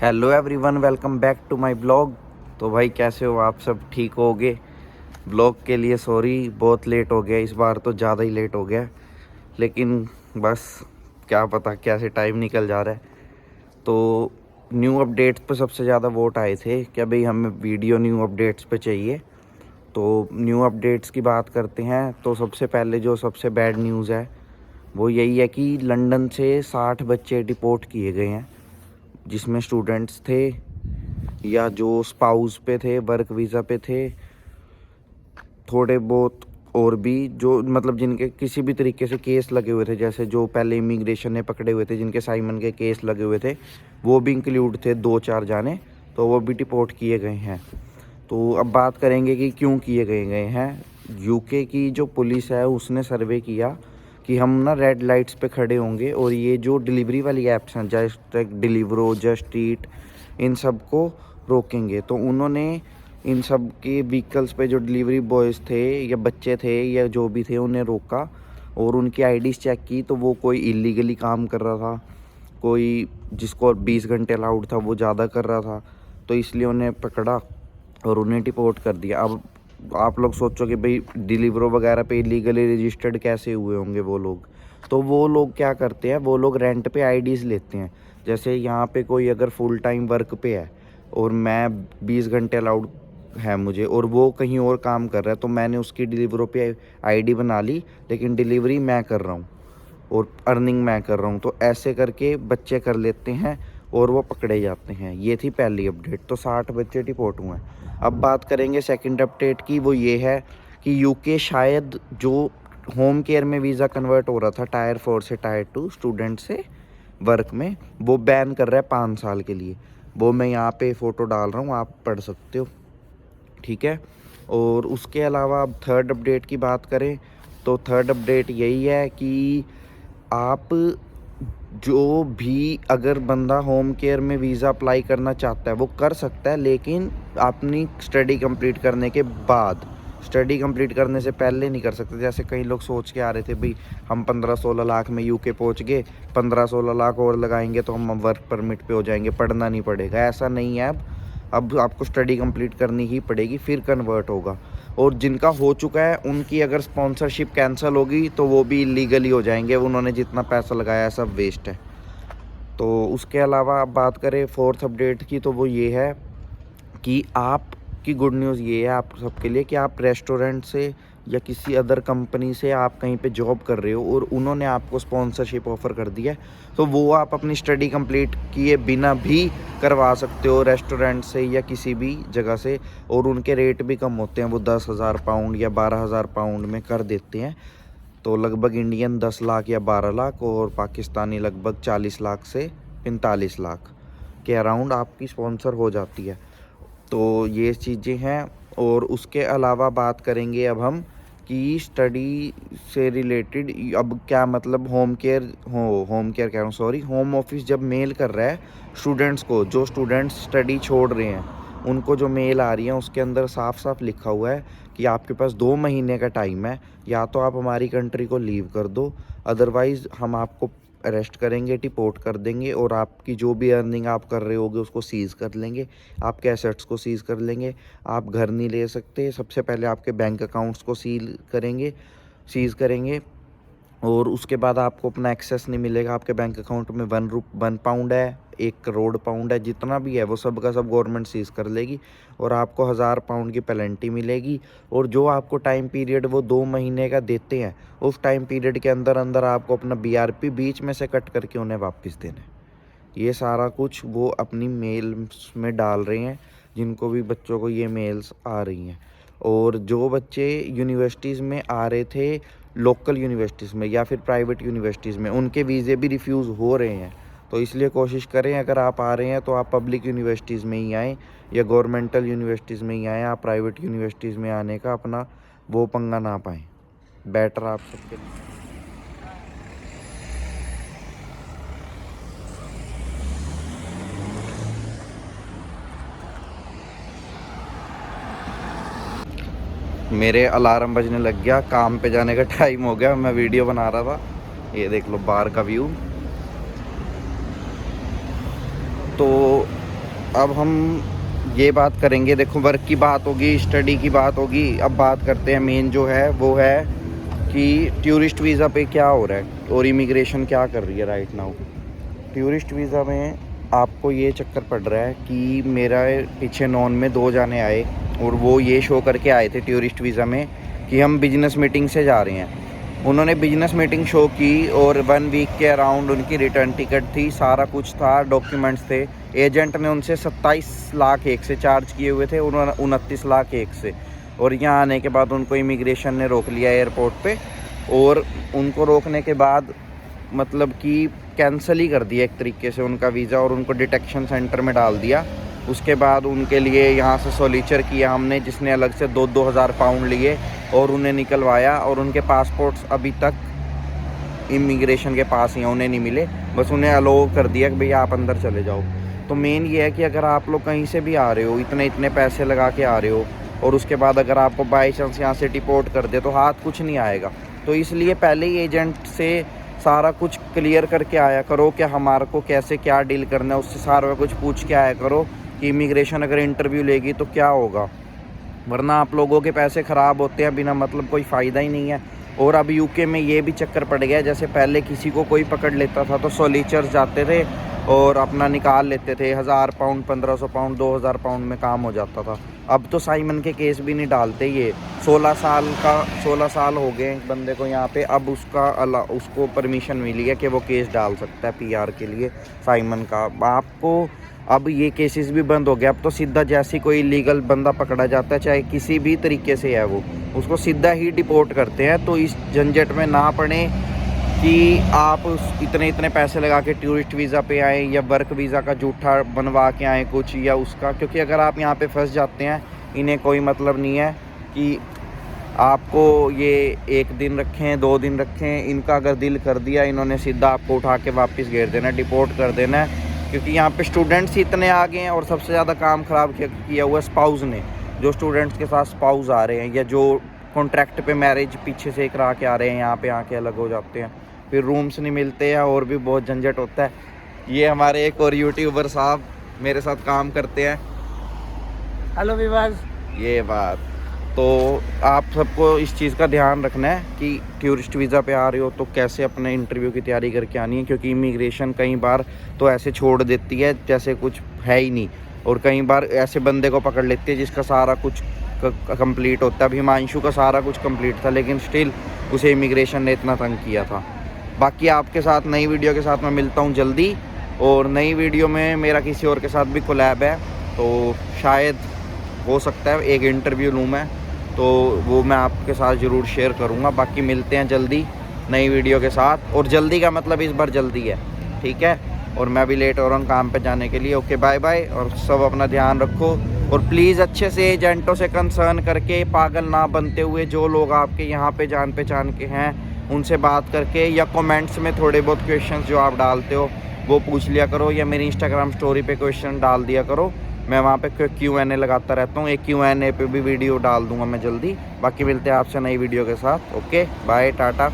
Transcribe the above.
Hello everyone, welcome back to my blog. तो भाई कैसे हो आप सब? ठीक होगे? ब्लॉग के लिए सॉरी, बहुत लेट हो गया इस बार, तो ज़्यादा ही लेट हो गया। लेकिन बस क्या पता कैसे टाइम निकल जा रहा है। तो न्यू अपडेट्स पे सबसे ज़्यादा वोट आए थे क्या भाई हमें वीडियो न्यू अपडेट्स पे चाहिए। तो न्यू अपडेट्स की बात करते हैं। तो सबसे पहले जो सबसे बैड न्यूज़ है वो यही है कि लंदन से 60 बच्चे डिपोर्ट किए गए हैं, जिसमें स्टूडेंट्स थे या जो स्पाउस पे थे, वर्क वीज़ा पे थे, थोड़े बहुत और भी जो मतलब जिनके किसी भी तरीके से केस लगे हुए थे, जैसे जो पहले इमिग्रेशन ने पकड़े हुए थे, जिनके साइमन के केस लगे हुए थे, वो भी इंक्लूड थे 2-4 जाने। तो वो भी डिपोर्ट किए गए हैं। तो अब बात करेंगे कि क्यों किए गए हैं। यूके की जो पुलिस है उसने सर्वे किया कि हम ना रेड लाइट्स पे खड़े होंगे और ये जो डिलीवरी वाली ऐप्स हैं, जस्ट डिलीवरो, जस्ट ईट, इन सब को रोकेंगे। तो उन्होंने इन सब के व्हीकल्स पे जो डिलीवरी बॉयज़ थे या बच्चे थे या जो भी थे उन्हें रोका और उनकी आईडीज़ चेक की। तो वो कोई इलीगली काम कर रहा था, कोई जिसको 20 घंटे अलाउड था वो ज़्यादा कर रहा था। तो इसलिए उन्हें पकड़ा और उन्हें डिपोर्ट कर दिया। अब आप लोग सोचो कि भाई डिलीवरो वगैरह पे इलीगली रजिस्टर्ड कैसे हुए होंगे वो लोग। तो वो लोग क्या करते हैं, वो लोग रेंट पे आईडीज़ लेते हैं। जैसे यहाँ पे कोई अगर फुल टाइम वर्क पे है और मैं 20 घंटे अलाउड है मुझे, और वो कहीं और काम कर रहा है, तो मैंने उसकी डिलीवरो पे आईडी बना ली, लेकिन डिलीवरी मैं कर रहा हूँ और अर्निंग मैं कर रहा हूँ। तो ऐसे करके बच्चे कर लेते हैं और वो पकड़े जाते हैं। ये थी पहली अपडेट। तो 60 बच्चे डिपोर्ट हुए हैं। अब बात करेंगे सेकंड अपडेट की। वो ये है कि यूके शायद जो होम केयर में वीज़ा कन्वर्ट हो रहा था टायर 4 से टायर 2 स्टूडेंट से वर्क में, वो बैन कर रहा है 5 साल के लिए। वो मैं यहाँ पे फ़ोटो डाल रहा हूँ, आप पढ़ सकते हो, ठीक है। और उसके अलावा अब थर्ड अपडेट की बात करें तो थर्ड अपडेट यही है कि आप जो भी अगर बंदा होम केयर में वीज़ा अप्लाई करना चाहता है वो कर सकता है, लेकिन अपनी स्टडी कंप्लीट करने के बाद। स्टडी कंप्लीट करने से पहले नहीं कर सकते। जैसे कई लोग सोच के आ रहे थे भाई हम 15-16 लाख में यूके पहुंच गए, 15-16 लाख और लगाएंगे तो हम वर्क परमिट पे हो जाएंगे, पढ़ना नहीं पड़ेगा। ऐसा नहीं है। अब आपको स्टडी कंप्लीट करनी ही पड़ेगी, फिर कन्वर्ट होगा। और जिनका हो चुका है उनकी अगर स्पॉन्सरशिप कैंसिल होगी तो वो भी इलीगली हो जाएंगे, उन्होंने जितना पैसा लगाया है सब वेस्ट है। तो उसके अलावा आप बात करें फोर्थ अपडेट की, तो वो ये है कि आपकी गुड न्यूज़ ये है आप सबके लिए कि आप रेस्टोरेंट से या किसी अदर कंपनी से आप कहीं पे जॉब कर रहे हो और उन्होंने आपको स्पॉन्सरशिप ऑफ़र कर दिया है, तो वो आप अपनी स्टडी कंप्लीट किए बिना भी करवा सकते हो रेस्टोरेंट से या किसी भी जगह से। और उनके रेट भी कम होते हैं, वो 10,000 पाउंड या 12,000 पाउंड में कर देते हैं। तो लगभग इंडियन 10 लाख या 12 लाख और पाकिस्तानी लगभग 40 लाख से 45 लाख के अराउंड आपकी स्पॉन्सर हो जाती है। तो ये चीज़ें हैं। और उसके अलावा बात करेंगे अब हम कि स्टडी से रिलेटेड अब क्या मतलब होम केयर कह रहा हूँ, सॉरी, होम ऑफिस जब मेल कर रहा है स्टूडेंट्स को, जो स्टूडेंट्स स्टडी छोड़ रहे हैं उनको जो मेल आ रही है उसके अंदर साफ साफ लिखा हुआ है कि आपके पास 2 महीने का टाइम है, या तो आप हमारी कंट्री को लीव कर दो, अदरवाइज़ हम आपको अरेस्ट करेंगे, डिपोर्ट कर देंगे और आपकी जो भी अर्निंग आप कर रहे होगे उसको सीज़ कर लेंगे, आपके एसेट्स को सीज़ कर लेंगे। आप घर नहीं ले सकते, सबसे पहले आपके बैंक अकाउंट्स को सीज़ करेंगे और उसके बाद आपको अपना एक्सेस नहीं मिलेगा। आपके बैंक अकाउंट में 1 पाउंड है, 1 करोड़ पाउंड है, जितना भी है वो सब का सब गवर्नमेंट सीज़ कर लेगी और आपको 1000 पाउंड की पेनल्टी मिलेगी। और जो आपको टाइम पीरियड वो 2 महीने का देते हैं, उस टाइम पीरियड के अंदर अंदर आपको अपना BRP बीच में से कट करके उन्हें वापस देना है। ये सारा कुछ वो अपनी मेल्स में डाल रहे हैं, जिनको भी बच्चों को ये मेल्स आ रही हैं। और जो बच्चे यूनिवर्सिटीज़ में आ रहे थे, लोकल यूनिवर्सिटीज़ में या फिर प्राइवेट यूनिवर्सिटीज़ में, उनके वीज़े भी रिफ्यूज़ हो रहे हैं। तो इसलिए कोशिश करें अगर आप आ रहे हैं तो आप पब्लिक यूनिवर्सिटीज़ में ही आएँ या गवर्नमेंटल यूनिवर्सिटीज़ में ही आएँ। आप प्राइवेट यूनिवर्सिटीज़ में आने का अपना वो पंगा ना पाएँ। बेटर आप सबके लिए। मेरे अलार्म बजने लग गया, काम पे जाने का टाइम हो गया, मैं वीडियो बना रहा था। ये देख लो बाहर का व्यू। तो अब हम ये बात करेंगे, देखो वर्क की बात होगी, स्टडी की बात होगी, अब बात करते हैं मेन जो है वो है कि टूरिस्ट वीज़ा पे क्या हो रहा है और इमिग्रेशन क्या कर रही है राइट नाउ। टूरिस्ट वीज़ा में आपको ये चक्कर पड़ रहा है कि मेरा पीछे नॉन में 2 जाने आए और वो ये शो करके आए थे टूरिस्ट वीज़ा में कि हम बिजनेस मीटिंग से जा रहे हैं। उन्होंने बिजनेस मीटिंग शो की और 1 वीक के अराउंड उनकी रिटर्न टिकट थी, सारा कुछ था, डॉक्यूमेंट्स थे। एजेंट ने उनसे 27 लाख एक से चार्ज किए हुए थे, उन्होंने 29 लाख एक से। और यहाँ आने के बाद उनको इमिग्रेशन ने रोक लिया एयरपोर्ट पे, और उनको रोकने के बाद मतलब कि कैंसिल ही कर दिया एक तरीके से उनका वीज़ा और उनको डिटेक्शन सेंटर में डाल दिया। उसके बाद उनके लिए यहाँ से सोलीचर किया हमने, जिसने अलग से 2-2 हज़ार पाउंड लिए और उन्हें निकलवाया। और उनके पासपोर्ट्स अभी तक इमिग्रेशन के पास ही हैं, उन्हें नहीं मिले, बस उन्हें अलो कर दिया कि भैया आप अंदर चले जाओ। तो मेन ये है कि अगर आप लोग कहीं से भी आ रहे हो, इतने पैसे लगा के आ रहे हो, और उसके बाद अगर आपको बाई चांस यहाँ से डिपोर्ट कर दे तो हाथ कुछ नहीं आएगा। तो इसलिए पहले ही एजेंट से सारा कुछ क्लियर करके आया करो कि हमारे को कैसे क्या डील करना है, उससे सारा कुछ पूछ के आया करो कि इमिग्रेशन अगर इंटरव्यू लेगी तो क्या होगा, वरना आप लोगों के पैसे ख़राब होते हैं बिना मतलब, कोई फ़ायदा ही नहीं है। और अब यूके में ये भी चक्कर पड़ गया, जैसे पहले किसी को कोई पकड़ लेता था तो सोलीचर्स जाते थे और अपना निकाल लेते थे, 1000 पाउंड, 1500 पाउंड, 2000 पाउंड में काम हो जाता था। अब तो साइमन के केस भी नहीं डालते, ये 16 साल हो गए बंदे को यहाँ पे, अब उसको परमिशन मिली है कि वो केस डाल सकता है पीआर के लिए साइमन का। आपको अब ये केसेस भी बंद हो गया, अब तो सीधा जैसे कोई इलीगल बंदा पकड़ा जाता है, चाहे किसी भी तरीके से है वो, उसको सीधा ही डिपोर्ट करते हैं। तो इस झंझट में ना पड़े कि आप इतने पैसे लगा के टूरिस्ट वीज़ा पे आए या वर्क वीज़ा का जूठा बनवा के आए कुछ या उसका, क्योंकि अगर आप यहाँ पे फंस जाते हैं, इन्हें कोई मतलब नहीं है कि आपको ये 1 दिन रखें 2 दिन रखें, इनका अगर दिल कर दिया इन्होंने सीधा आपको उठा के वापस घेर देना, डिपोर्ट कर देना है। क्योंकि यहाँ पे स्टूडेंट्स इतने आ गए हैं और सबसे ज़्यादा काम ख़राब किया हुआ स्पाउस ने, जो स्टूडेंट्स के साथ स्पाउस आ रहे हैं या जो कॉन्ट्रैक्ट पे मैरिज पीछे से करा के आ रहे हैं, यहाँ पे आके अलग हो जाते हैं, फिर रूम्स नहीं मिलते हैं और भी बहुत झंझट होता है। ये हमारे एक और यूट्यूबर साहब मेरे साथ काम करते हैं। हेलो विवास। ये बात तो आप सबको इस चीज़ का ध्यान रखना है कि टूरिस्ट वीज़ा पे आ रहे हो तो कैसे अपने इंटरव्यू की तैयारी करके आनी है, क्योंकि इमिग्रेशन कई बार तो ऐसे छोड़ देती है जैसे कुछ है ही नहीं, और कई बार ऐसे बंदे को पकड़ लेती है जिसका सारा कुछ कंप्लीट होता है। अभी हिमांशु का सारा कुछ कंप्लीट था लेकिन स्टिल उसे इमिग्रेशन ने इतना तंग किया था। बाकी आपके साथ नई वीडियो के साथ मैं मिलता हूँ जल्दी, और नई वीडियो में मेरा किसी और के साथ भी कोलैब है, तो शायद हो सकता है एक इंटरव्यू लूँ मैं, तो वो मैं आपके साथ ज़रूर शेयर करूँगा। बाकी मिलते हैं जल्दी नई वीडियो के साथ, और जल्दी का मतलब इस बार जल्दी है, ठीक है। और मैं भी लेट हो रहा हूँ काम पे जाने के लिए। ओके बाय बाय, और सब अपना ध्यान रखो, और प्लीज़ अच्छे से एजेंटों से कंसर्न करके पागल ना बनते हुए, जो लोग आपके यहाँ पे जान पहचान के हैं उनसे बात करके, या कमेंट्स में थोड़े बहुत क्वेश्चंस जो आप डालते हो वो पूछ लिया करो, या मेरी इंस्टाग्राम स्टोरी पे क्वेश्चन डाल दिया करो, मैं वहाँ पे Q&A लगाता रहता हूँ। एक Q&A पे भी वीडियो डाल दूँगा मैं जल्दी। बाकी मिलते हैं आपसे नई वीडियो के साथ। Okay bye Tata.